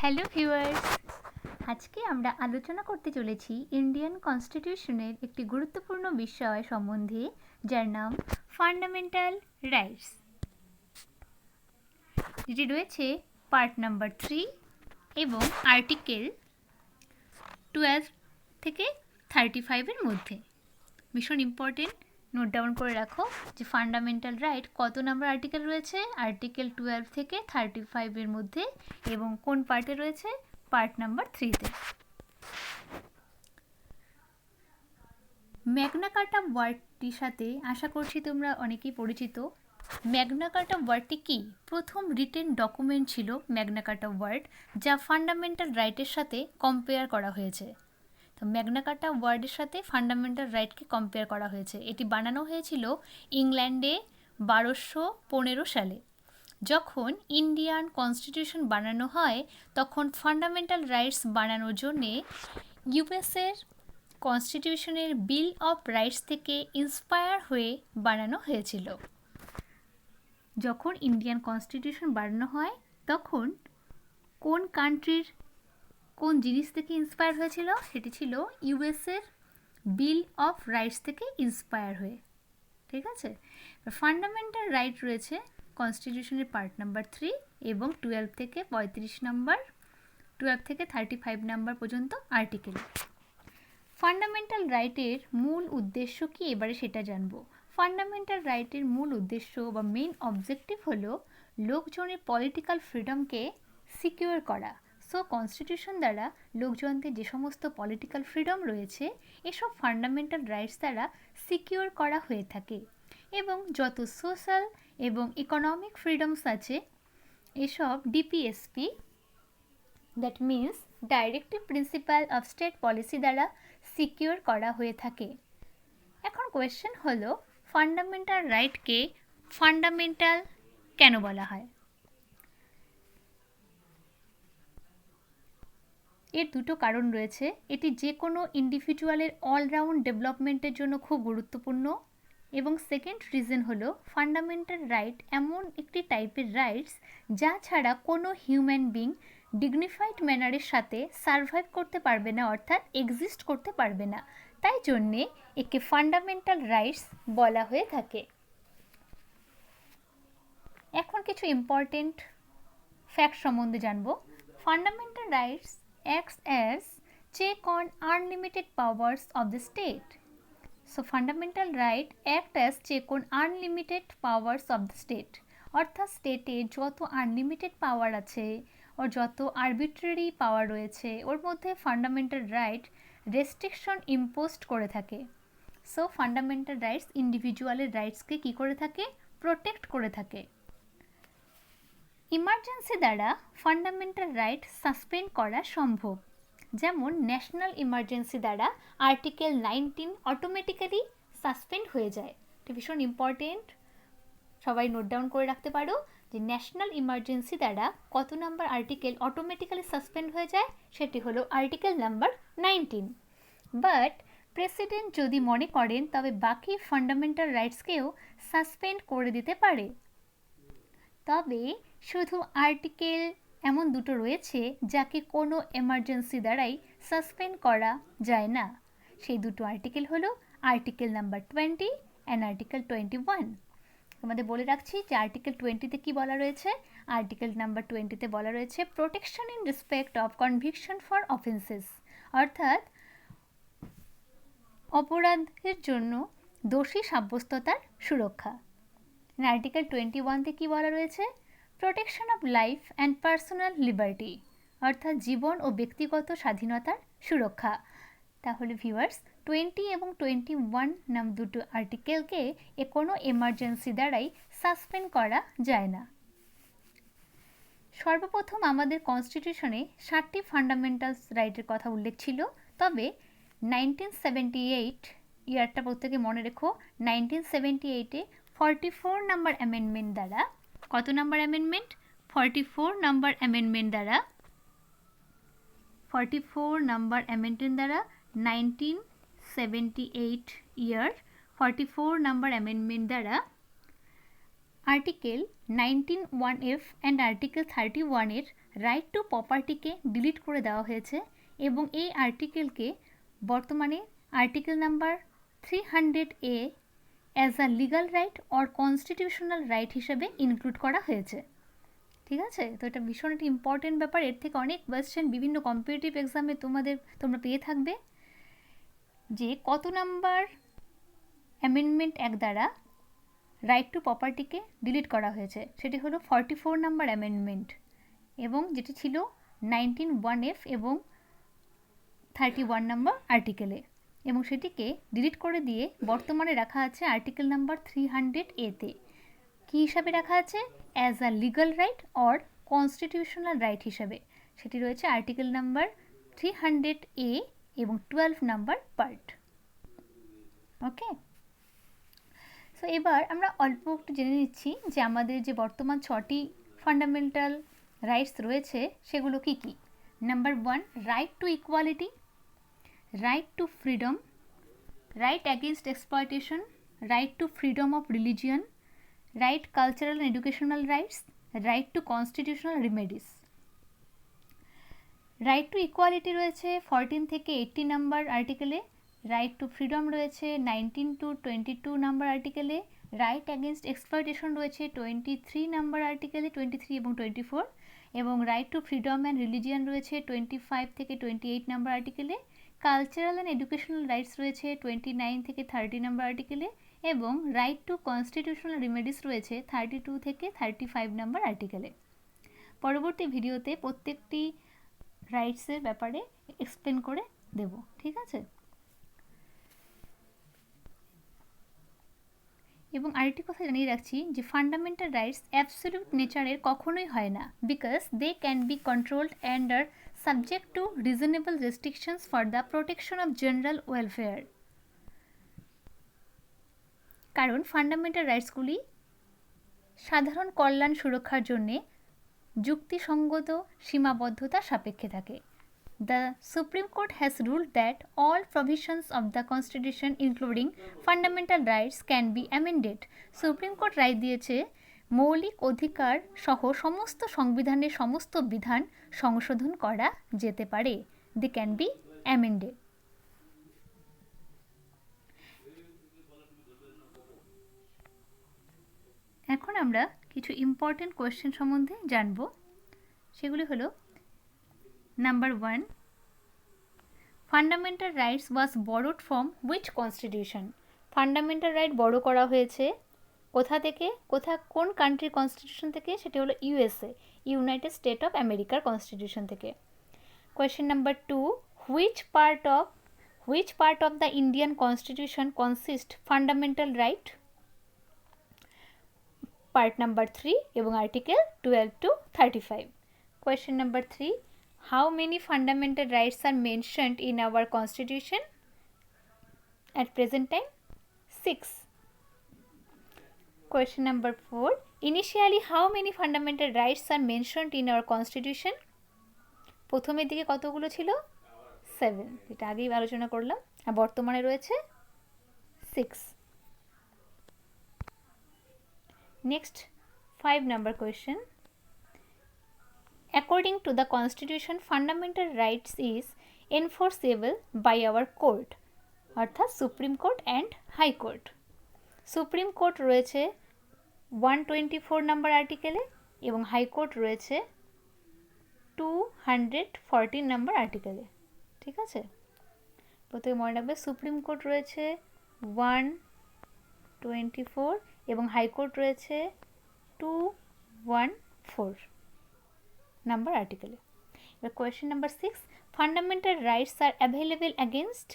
Hello viewers, আজকে আমরা আলোচনা করতে চলেছি ইন্ডিয়ান কনস্টিটিউশনের একটি গুরুত্বপূর্ণ বিষয় সম্বন্ধে, যার নাম ফান্ডামেন্টাল রাইটস, যেটি রয়েছে পার্ট নাম্বার 3 এবং আর্টিকেল 12 থেকে 35-এর মধ্যে। ভীষণ ইম্পর্টেন্ট, নোট ডাউন করে রাখো যে ফান্ডামেন্টাল রাইট কত নাম্বার আর্টিকেল রয়েছে আর্টিকেল 12 থেকে 35-এর মধ্যে এবং কোন পার্টে রয়েছে, পার্ট নাম্বার 3-তে। ম্যাগনা কার্টা ওয়ার্ডটির সাথে আশা করছি তোমরা অনেকেই পরিচিত। ম্যাগনা কার্টা ওয়ার্ডটি কি? প্রথম রিটেন ডকুমেন্ট ছিল ম্যাগনা কার্টা ওয়ার্ড, যা ফান্ডামেন্টাল রাইটের সাথে কম্পেয়ার করা হয়েছে। তো ম্যাগনা কার্টা ওয়ার্ডের সাথে ফান্ডামেন্টাল রাইটকে কম্পেয়ার করা হয়েছে। এটি বানানো হয়েছিল ইংল্যান্ডে 1215 সালে। যখন ইন্ডিয়ান কনস্টিটিউশন বানানো হয় তখন ফান্ডামেন্টাল রাইটস বানানোর জন্যে ইউএসের কনস্টিটিউশনের বিল অফ রাইটস থেকে ইন্সপায়ার হয়ে বানানো হয়েছিল। যখন ইন্ডিয়ান কনস্টিটিউশন বানানো হয় তখন কোন কান্ট্রির কোন জিনিস থেকে ইন্সপায়ার হয়েছিল? সেটি ছিল ইউএসের বিল অফ রাইটস থেকে ইন্সপায়ার হয়ে। ঠিক আছে, ফান্ডামেন্টাল রাইট রয়েছে কনস্টিটিউশনের পার্ট নাম্বার 3 এবং 12 থেকে 35 নাম্বার, 12 থেকে 35 নাম্বার পর্যন্ত আর্টিকেল। ফান্ডামেন্টাল রাইটের মূল উদ্দেশ্য কি এবারে সেটা জানবো। ফান্ডামেন্টাল রাইটের মূল উদ্দেশ্য বা মেইন অবজেক্টিভ হলো লোকজনের পলিটিক্যাল ফ্রিডমকে সিকিউর করা। সো কনস্টিটিউশন দ্বারা লোকজনদের যে সমস্ত পলিটিক্যাল ফ্রিডম রয়েছে এসব ফান্ডামেন্টাল রাইটস দ্বারা সিকিউর করা হয়ে থাকে, এবং যত সোশ্যাল এবং ইকোনমিক ফ্রিডমস আছে এসব DPSP, that means directive principle of state policy দ্বারা সিকিউর করা হয়ে থাকে। এখন কোয়েশ্চেন হলো, ফান্ডামেন্টাল রাইটকে ফান্ডামেন্টাল কেন বলা হয়? এর দুটো কারণ রয়েছে। এটি যে কোনো ইন্ডিভিজুয়ালের অলরাউন্ড ডেভেলপমেন্টের জন্য খুব গুরুত্বপূর্ণ, এবং সেকেন্ড রিজন হলো ফান্ডামেন্টাল রাইট এমন একটি টাইপের রাইটস যা ছাড়া কোনো হিউম্যান বিং ডিগনিফাইড ম্যানারের সাথে সারভাইভ করতে পারবে না, অর্থাৎ এক্সিস্ট করতে পারবে না। তাই জন্যে একে ফান্ডামেন্টাল রাইটস বলা হয়ে থাকে। এখন কিছু ইম্পর্টেন্ট ফ্যাক্ট সম্বন্ধে জানবো। Fundamental rights acts as check on unlimited powers of the state. So fundamental right act as check on unlimited powers of the state. অর্থাৎ স্টেটে যত আনলিমিটেড পাওয়ার আছে ও যত আরবিট্রারি পাওয়ার রয়েছে ওর মধ্যে ফান্ডামেন্টাল রাইট রেস্ট্রিকশন ইম্পোজড করে থাকে। সো ফান্ডামেন্টাল রাইটস ইন্ডিভিজুয়ালের রাইটসকে কী করে থাকে? প্রোটেক্ট করে থাকে। ইমার্জেন্সি দ্বারা ফান্ডামেন্টাল রাইট সাসপেন্ড করা সম্ভব, যেমন ন্যাশনাল ইমার্জেন্সি দ্বারা আর্টিকেল 19 অটোমেটিক্যালি সাসপেন্ড হয়ে যায়। এটা ভীষণ ইম্পর্টেন্ট, সবাই নোট ডাউন করে রাখতে পারো যে ন্যাশনাল ইমার্জেন্সি দ্বারা কত নাম্বার আর্টিকেল অটোমেটিক্যালি সাসপেন্ড হয়ে যায়, সেটি হলো আর্টিকেল নাম্বার 19। বাট প্রেসিডেন্ট যদি মনে করেন তবে বাকি ফান্ডামেন্টাল রাইটসকেও সাসপেন্ড করে দিতে পারে। তবে শুধু আর্টিকেল এমন দুটো রয়েছে যাকে কোনো এমার্জেন্সি দ্বারাই সাসপেন্ড করা যায় না। সেই দুটো আর্টিকেল হলো আর্টিকেল নাম্বার 20 অ্যান্ড আর্টিকেল 21। তোমাদের বলে রাখছি যে আর্টিকেল 20-তে কী বলা রয়েছে। আর্টিকেল নাম্বার 20-তে বলা রয়েছে protection in respect of conviction for offences, অর্থাৎ অপরাধের জন্য দোষী সাব্যস্ততার সুরক্ষা। আর্টিকেল 21-তে কী বলা রয়েছে? Protection of life and personal liberty, অর্থাৎ জীবন ও ব্যক্তিগত স্বাধীনতার সুরক্ষা। তাহলে ভিউয়ার্স, 20 এবং 21 নাম দুটো আর্টিকেলকে কোনো এমার্জেন্সি দ্বারাই সাসপেন্ড করা যায় না। সর্বপ্রথম আমাদের কনস্টিটিউশনে 7টি ফান্ডামেন্টাল রাইটের কথা উল্লেখ ছিল, তবে 1978 ইয়ারটা প্রত্যেকে মনে রেখো। 1978-এ 44 নাম্বার অ্যামেন্ডমেন্ট দ্বারা, কত নাম্বার অ্যামেন্ডমেন্ট? 44 নাম্বার অ্যামেন্ডমেন্ট দ্বারা, 44 নাম্বার অ্যামেন্ডমেন্ট দ্বারা 1978 ইয়ার 44 নাম্বার অ্যামেন্ডমেন্ট দ্বারা আর্টিকেল 19(1)(f and আর্টিকেল 31-এর রাইট টু প্রপার্টিকে ডিলিট করে দেওয়া হয়েছে এবং এই আর্টিকেলকে বর্তমানে article number 300A as a legal right or constitutional right হিসেবে ইনক্লুড করা হয়েছে। ঠিক আছে, তো এটা ভীষণ একটা ইম্পর্টেন্ট ব্যাপার। এর থেকে অনেক কোয়েশ্চেন বিভিন্ন কম্পিটিটিভ এক্সামে তোমরা পেয়ে থাকবে যে কত নাম্বার অ্যামেন্ডমেন্ট অ্যাক্ট দ্বারা রাইট টু প্রপার্টিকে ডিলিট করা হয়েছে। সেটি হলো 44 নাম্বার অ্যামেন্ডমেন্ট, এবং যেটি ছিল 19(1)(f) এবং 31 নাম্বার আর্টিকেলে, এবং সেটিকে ডিলিট করে দিয়ে বর্তমানে রাখা আছে আর্টিকেল নাম্বার 300A-তে। কী হিসাবে রাখা আছে? As a legal right or constitutional right হিসাবে। সেটি রয়েছে আর্টিকেল নাম্বার 300A এবং 12 নাম্বার পার্ট। ওকে, সো এবার আমরা অল্প একটু জেনে নিচ্ছি যে আমাদের যে বর্তমান 6টি ফান্ডামেন্টাল রাইটস রয়েছে সেগুলো কি কি। Number 1, right to equality, right to freedom, right against exploitation, right to freedom of religion, right cultural and educational rights, right to constitutional remedies. Right to equality রয়েছে 14 থেকে 80 নাম্বার আর্টিকেলে, রাইট টু ফ্রিডম রয়েছে 19 to 22 number আর্টিকেলে, right against exploitation রয়েছে 23 number আর্টিকেলে, 23 এবং 24, এবং right to freedom and religion রয়েছে 25 থেকে 28 নাম্বার আর্টিকেলে, কালচারাল অ্যান্ড এডুকেশনাল রাইটস রয়েছে 29 থেকে 30 নাম্বার আর্টিকেলে, এবং রাইট টু কনস্টিটিউশনাল রিমেডিস রয়েছে 32 থেকে 35 নাম্বার আর্টিকেলে। পরবর্তী ভিডিওতে প্রত্যেকটি রাইটসের ব্যাপারে এক্সপ্লেন করে দেব, ঠিক আছে। এবং আরেকটি কথা জানিয়ে রাখছি যে ফান্ডামেন্টাল রাইটস অ্যাবসলিউট নেচারের কখনোই হয় না, because they can be controlled and are subject to reasonable restrictions for the protection of general welfare. কারণ ফান্ডামেন্টাল রাইটসগুলি সাধারণ কল্যাণ সুরক্ষার জন্যে যুক্তিসঙ্গত সীমাবদ্ধতা সাপেক্ষে থাকে। The Supreme Court has ruled that all provisions of the Constitution, including fundamental rights, can be amended. Supreme court রায় দিয়েছে মৌলিক অধিকার সহ সমস্ত সংবিধানের সমস্ত বিধান সংশোধন করা যেতে পারে। They can be amended. এখন আমরা কিছু ইম্পর্টেন্ট কোয়েশ্চেন সম্বন্ধে জানব। সেগুলি হলো number 1, fundamental rights was borrowed from which constitution? Fundamental right বড় করা হয়েছে কোথা থেকে? কোন কান্ট্রির কনস্টিটিউশন থেকে? সেটি হলো ইউএসএ, ইউনাইটেড স্টেট অফ আমেরিকার কনস্টিটিউশন থেকে। Question number 2, which part of the Indian constitution consist fundamental right? Part number 3 এবং article 12 to 35। Question number 3, how many fundamental rights are mentioned in our constitution at present time? 6. Question number 4, initially how many fundamental rights are mentioned in our constitution? প্রথমের দিকে কতগুলো ছিল? 7, যেটা আগেই আলোচনা করলাম, আর বর্তমানে রয়েছে 6। Next 5 number question, according to the constitution fundamental rights is enforceable by our court, অর্থাৎ supreme court and high court. Supreme court রয়েছে 124 নাম্বার আর্টিকেলে এবং হাইকোর্ট রয়েছে 214 নাম্বার আর্টিকেলে, ঠিক আছে। প্রথমে মনে রাখবে সুপ্রিম কোর্ট রয়েছে 124 এবং হাইকোর্ট রয়েছে 214 নাম্বার আর্টিকেলে। এবার question number 6, fundamental rights are available against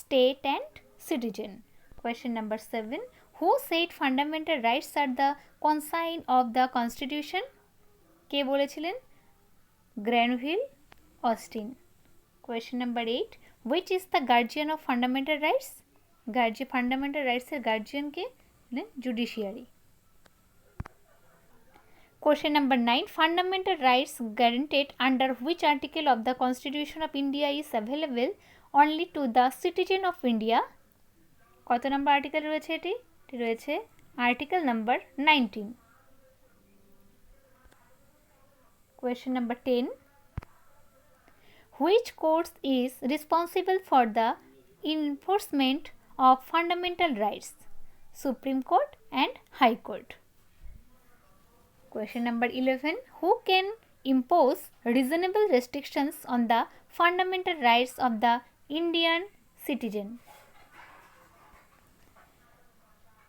state and citizen. Question number 7, who said fundamental rights are the conscience of the constitution? কে বলেছিলেন? Granville Austin. Question number 8, which is the guardian of fundamental rights? Fundamental রাইটসের গার্জিয়ানকে? Judiciary. Question number 9, fundamental rights guaranteed under which article of the Constitution of India is available only to the citizen of India? কত number article রয়েছে এটি রয়েছে article number 19। Question number 10. Which court is responsible for the enforcement of fundamental rights? Supreme Court and High Court. Question number 11. Who can impose reasonable restrictions on the fundamental rights of the Indian citizen?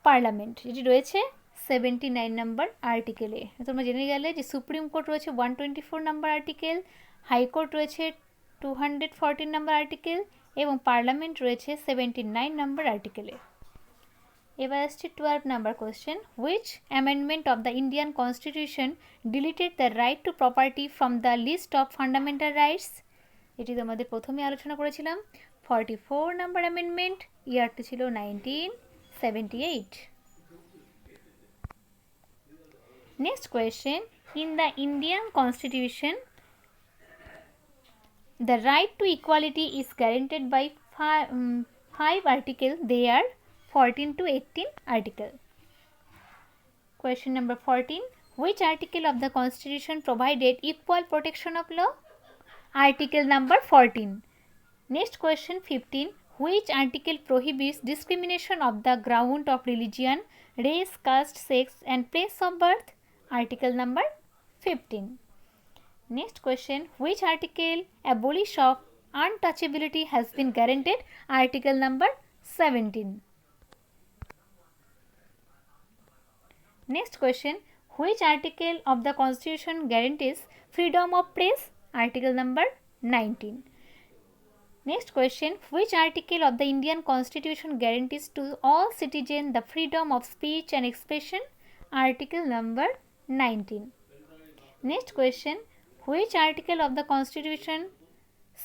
Parliament, যেটি রয়েছে 79 নম্বর আর্টিকেলে। তোমরা জেনে গেলে যে supreme court রয়েছে 124 নম্বর article, high court রয়েছে 214 নম্বর article এবং parliament রয়েছে 79 নম্বর আর্টিকেলে। এবার আসছে 12 নম্বর question. Which amendment of the Indian constitution deleted the right to property from the list of fundamental rights? এটি তোমাদের প্রথমে আলোচনা করেছিলাম। 44 নম্বর অ্যামেন্ডমেন্ট, ইয়ারটি ছিল 1978। Next question. In the Indian Constitution, the right to equality is guaranteed by five articles. They are 14 to 18 article. Question number 14. Which article of the Constitution provided equal protection of law? Article number 14. Next question 15. Which article prohibits discrimination of the ground of religion, race, caste, sex and place of birth? Article number 15. Next question. Which article abolish of untouchability has been guaranteed? Article number 17. Next question. Which article of the Constitution guarantees freedom of press? Article number 19. Next question. Which article of the Indian Constitution guarantees to all citizens the freedom of speech and expression? Article number 19. Next question. Which article of the Constitution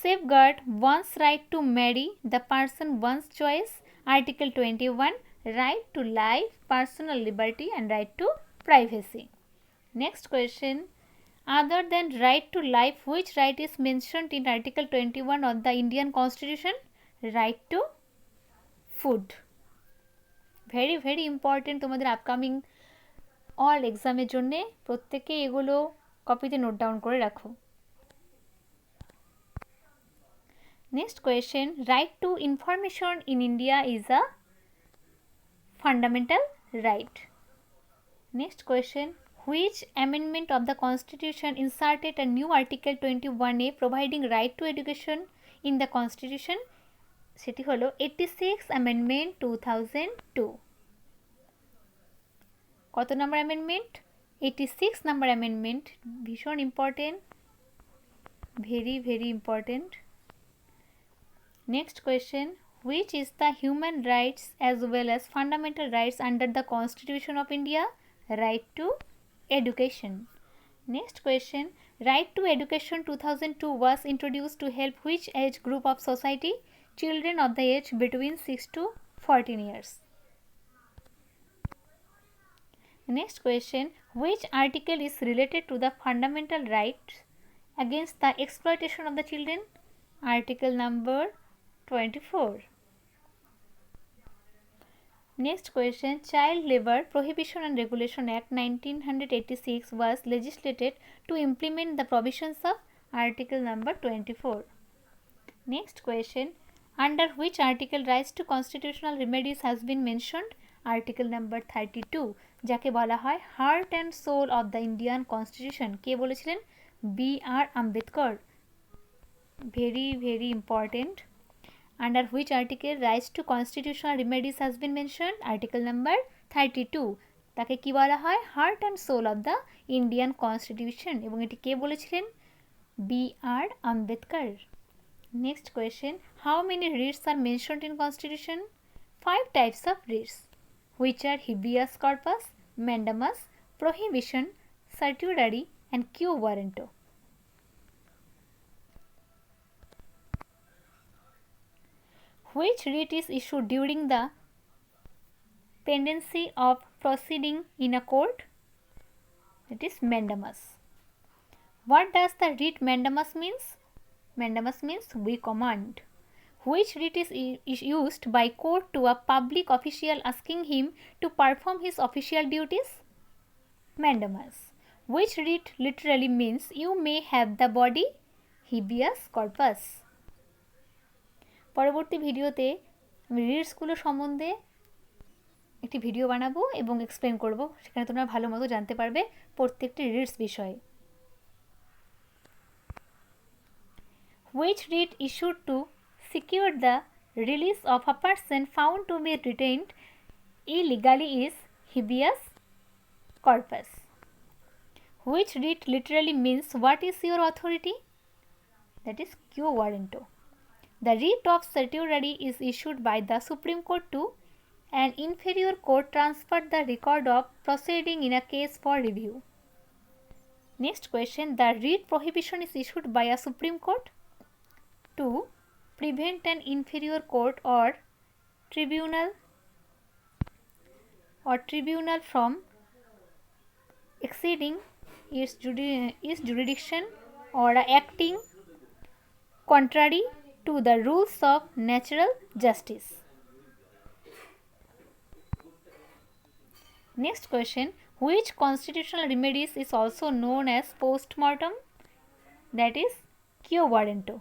safeguard one's right to marry the person one's choice? Article 21. Right to life, personal liberty and right to privacy. Next question. Other than right to life, which right is mentioned in Article 21 of the Indian Constitution? Right to food. Very very important তোমাদের upcoming all এক্সামের জন্য প্রত্যেকে এগুলো কপিতে note down করে রাখো। Next question. Right two information in India is a fundamental right. Next question. Which amendment of the Constitution inserted a new Article 21A providing right to education in the Constitution? সেটি হলো 86 Amendment 2002। কত নম্বর amendment? 86 নম্বর amendment. ভীষণ important, very very important. Next question. Which is the human rights as well as fundamental rights under the Constitution of India? Right to education. Next question. Right to education 2002 was introduced to help which age group of society? Children of the age between 6 to 14 years. Next question. Which article is related to the fundamental rights against the exploitation of the children? Article number 24. Next question. Child Labour Prohibition and Regulation Act 1986 was legislated to implement the provisions of Article number 24. Next question. Under which article rights to constitutional remedies has been mentioned? Article number 32, যাকে বলা হয় heart and soul of the Indian constitution. কে বলেছিলেন? B.R. Ambedkar. Very very important. Under which article rights to constitutional remedies has been mentioned? Article number 32, তাকে কি বলা হয়? Heart and soul of the Indian constitution. এবং এটি কে বলেছিলেন? B.R. Ambedkar. Next question. How many writs are mentioned in Constitution? 5 types of writs, which are habeas corpus, mandamus, prohibition, certiorari and quo warranto. Which writ is issued during the pendency of proceeding in a court? It is mandamus. What does the writ mandamus means? Mandamus means we command. Which writ is used by court to a public official asking him to perform his official duties? Mandamus. which read literally means you may have the body habeas corpus. পরবর্তী ভিডিওতে আমি রিডসগুলো সম্বন্ধে একটি video বানাবো এবং explain করব, সেখানে তোমরা ভালো মতো জানতে পারবে প্রত্যেকটি রিডস বিষয়ে। Which writ issued to secure the release of a person found to be detained illegally is habeas corpus. Which writ literally means what is your authority? That is quo warranto. The writ of certiorari is issued by the Supreme Court to an inferior court transferred the record of proceeding in a case for review. Next question, the writ prohibition is issued by a Supreme Court to prevent an inferior court or tribunal from exceeding its jurisdiction or acting contrary to the rules of natural justice. Next question, which constitutional remedies is also known as post-mortem? That is quo warranto.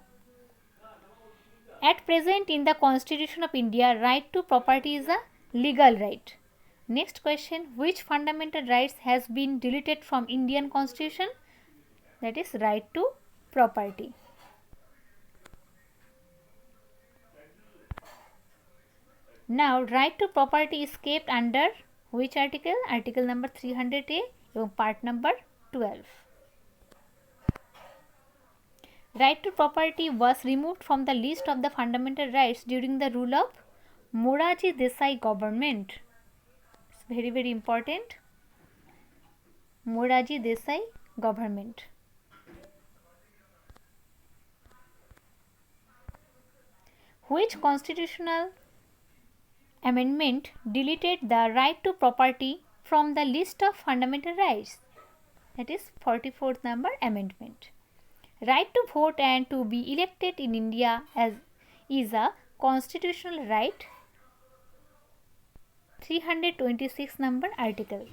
At present in the Constitution of India, right to property is a legal right. Next question, which fundamental rights has been deleted from Indian Constitution? That is right to property. Now right to property is kept under which article? Article number 300A এবং part number 12. Right to property was removed from the list of the fundamental rights during the rule of Morarji Desai government. It's very, very important. Morarji Desai government. Which constitutional amendment deleted the right to property from the list of fundamental rights? That is 44th number amendment. Right to vote and to be elected in India is a constitutional right. 326 number article.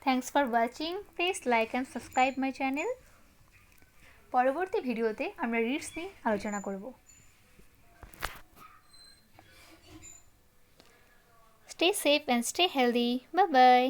Thanks for watching. Please like and subscribe my channel. পরবর্তী ভিডিওতে আমরা reads নিয়ে আলোচনা করব। Stay safe and stay healthy. Bye bye.